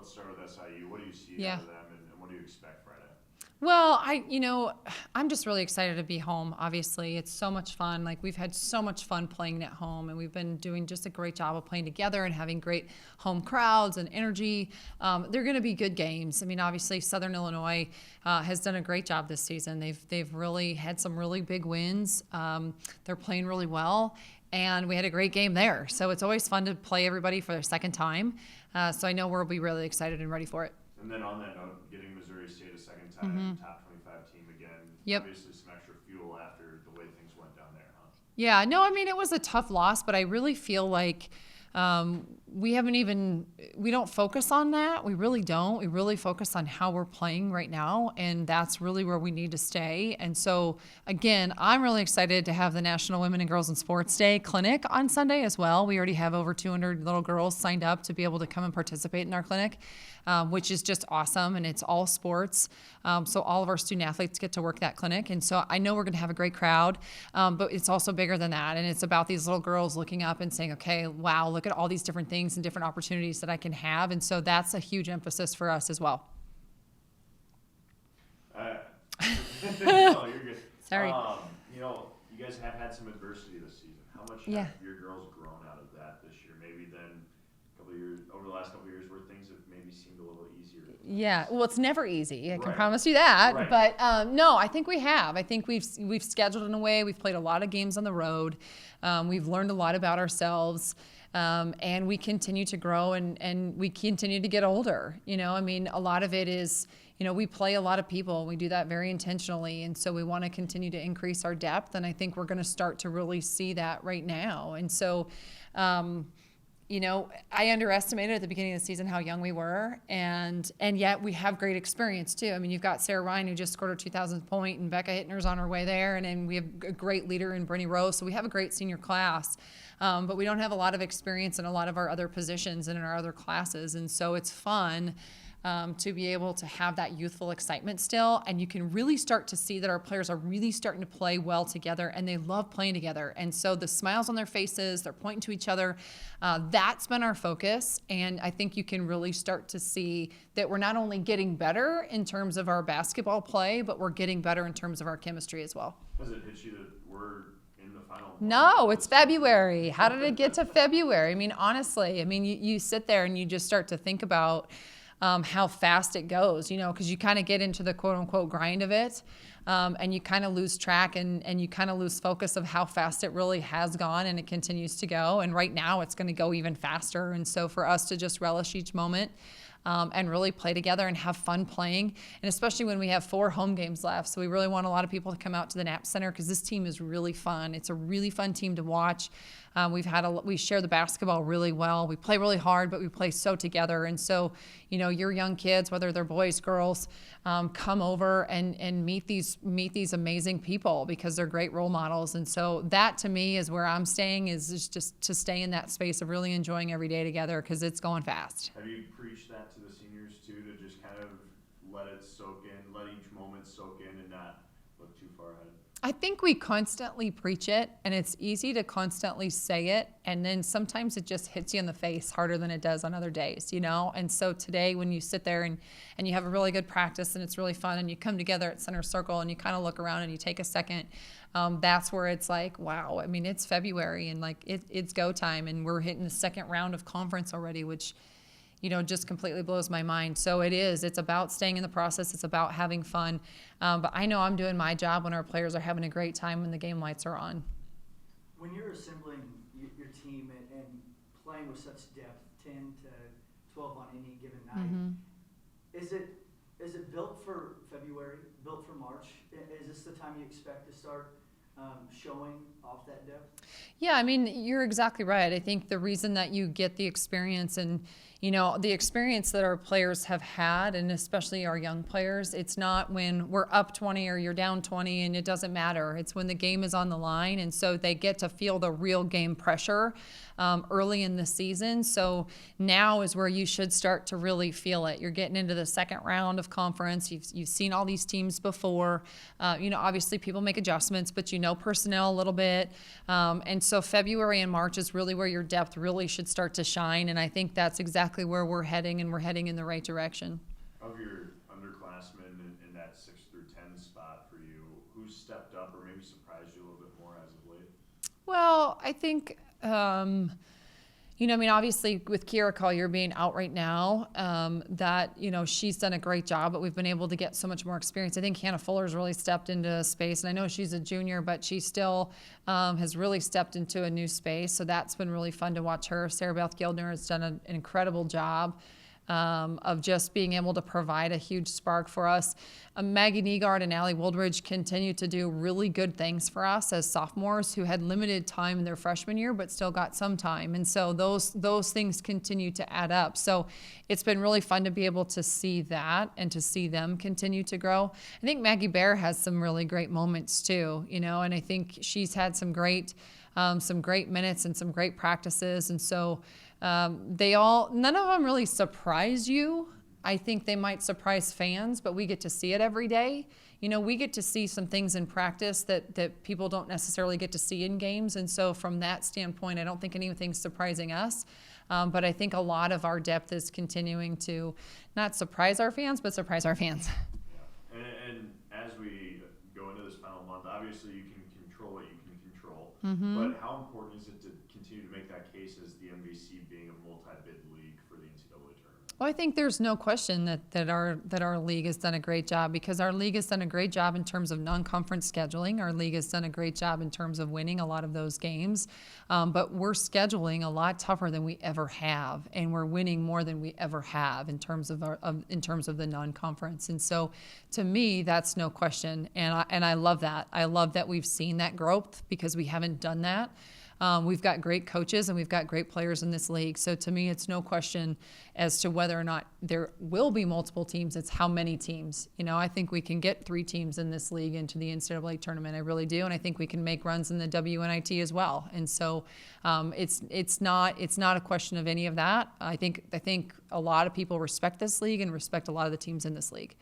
let's start with SIU. What do you see Yeah. out of them, and what do you expect Friday? Well, I'm just really excited to be home. Obviously, it's so much fun. Like, we've had so much fun playing at home, and we've been doing just a great job of playing together and having great home crowds and energy. They're going to be good games. I mean, obviously, Southern Illinois has done a great job this season. They've really had some really big wins. They're playing really well, and we had a great game there. So it's always fun to play everybody for their second time. So I know we'll be really excited and ready for it. And then on that note, getting Missouri State a second time, top 25 team again. Yep. Obviously some extra fuel after the way things went down there, huh? Yeah, no, I mean, it was a tough loss, but I really feel like we don't focus on that. We really don't. We really focus on how we're playing right now, and that's really where we need to stay. And so, again, I'm really excited to have the National Women and Girls in Sports Day clinic on Sunday as well. We already have over 200 little girls signed up to be able to come and participate in our clinic, which is just awesome, and it's all sports. So all of our student athletes get to work that clinic, and so I know we're going to have a great crowd, but it's also bigger than that, and it's about these little girls looking up and saying, okay, wow, look at all these different things and different opportunities that I can have, and so that's a huge emphasis for us as well. No, you're good. Sorry. You guys have had some adversity this season. How much have your girls grown out of that this year? Maybe then over the last couple of years where things have maybe seemed a little easier. Yeah, well, it's never easy. I can Right. promise you that. Right. But no, I think we have. I think we've scheduled in a way. We've played a lot of games on the road. We've learned a lot about ourselves. And we continue to grow and we continue to get older. I mean, a lot of it is, we play a lot of people. We do that very intentionally. And so we want to continue to increase our depth. And I think we're going to start to really see that right now. And so, I underestimated at the beginning of the season how young we were, and yet we have great experience too. I mean, you've got Sarah Ryan, who just scored her 2000th point, and Becca Hittner's on her way there, and then we have a great leader in Brittany Rose, so we have a great senior class, but we don't have a lot of experience in a lot of our other positions and in our other classes, and so it's fun to be able to have that youthful excitement still, and you can really start to see that our players are really starting to play well together, and they love playing together. And so the smiles on their faces, they're pointing to each other. That's been our focus, and I think you can really start to see that we're not only getting better in terms of our basketball play, but we're getting better in terms of our chemistry as well. Has it hit you that we're in the final? No, it's February. How did it get to February? I mean, honestly, you sit there and you just start to think about how fast it goes, because you kind of get into the quote unquote grind of it, and you kind of lose track and you kind of lose focus of how fast it really has gone, and it continues to go. And right now it's going to go even faster. And so for us to just relish each moment, and really play together and have fun playing, and especially when we have 4 home games left. So we really want a lot of people to come out to the Knapp Center because this team is really fun. It's a really fun team to watch. We share the basketball really well. We play really hard, but we play so together. And so, your young kids, whether they're boys, girls, come over and meet these amazing people because they're great role models. And so that to me is where I'm staying, is just to stay in that space of really enjoying every day together because it's going fast. Have you preached that to the seniors too, to just kind of let it soak in, let each moment soak in and not look too far ahead? I think we constantly preach it, and it's easy to constantly say it, and then sometimes it just hits you in the face harder than it does on other days, And so today when you sit there and you have a really good practice and it's really fun and you come together at center circle and you kind of look around and you take a second, that's where it's like, wow, I mean, it's February and like it's go time, and we're hitting the second round of conference already, which just completely blows my mind. So it's about staying in the process. It's about having fun. But I know I'm doing my job when our players are having a great time when the game lights are on. When you're assembling your team and playing with such depth, 10 to 12 on any given night, is it built for February, built for March? Is this the time you expect to start showing off that depth? Yeah, I mean, you're exactly right. I think the reason that you get the experience and the experience that our players have had, and especially our young players, it's not when we're up 20 or you're down 20 and it doesn't matter. It's when the game is on the line, and so they get to feel the real game pressure early in the season. So now is where you should start to really feel it. You're getting into the second round of conference. You've seen all these teams before. Obviously people make adjustments, but personnel a little bit. And so February and March is really where your depth really should start to shine, and I think that's exactly exactly where we're heading, and we're heading in the right direction. Of your underclassmen in that 6 through 10 spot for you, who's stepped up or maybe surprised you a little bit more as of late? Well, I think, obviously with Kira Collier being out right now, that, she's done a great job, but we've been able to get so much more experience. I think Hannah Fuller's really stepped into space, and I know she's a junior, but she still has really stepped into a new space. So that's been really fun to watch her. Sarah Beth Gildner has done an incredible job of just being able to provide a huge spark for us. Maggie Negard and Allie Woldridge continue to do really good things for us as sophomores who had limited time in their freshman year but still got some time. And so those things continue to add up. So it's been really fun to be able to see that and to see them continue to grow. I think Maggie Bear has some really great moments too, and I think she's had some great minutes and some great practices. And so none of them really surprise you. I think they might surprise fans, but we get to see it every day. We get to see some things in practice that people don't necessarily get to see in games. And so from that standpoint, I don't think anything's surprising us. But I think a lot of our depth is continuing to not surprise our fans, but surprise our fans. Yeah. And as we go into this final month, obviously you can control what you can control. Mm-hmm. But how important is it to continue to make that case as the MVC being a multi-bid league for the NCAA tournament? Well, I think there's no question that our league has done a great job, because our league has done a great job in terms of non-conference scheduling. Our league has done a great job in terms of winning a lot of those games. But we're scheduling a lot tougher than we ever have, and we're winning more than we ever have in terms of the non-conference. And so, to me, that's no question. And I love that. I love that we've seen that growth, because we haven't done that. We've got great coaches and we've got great players in this league. So to me, it's no question as to whether or not there will be multiple teams. It's how many teams. I think we can get 3 teams in this league into the NCAA tournament. I really do. And I think we can make runs in the WNIT as well. And so it's not a question of any of that. I think a lot of people respect this league and respect a lot of the teams in this league.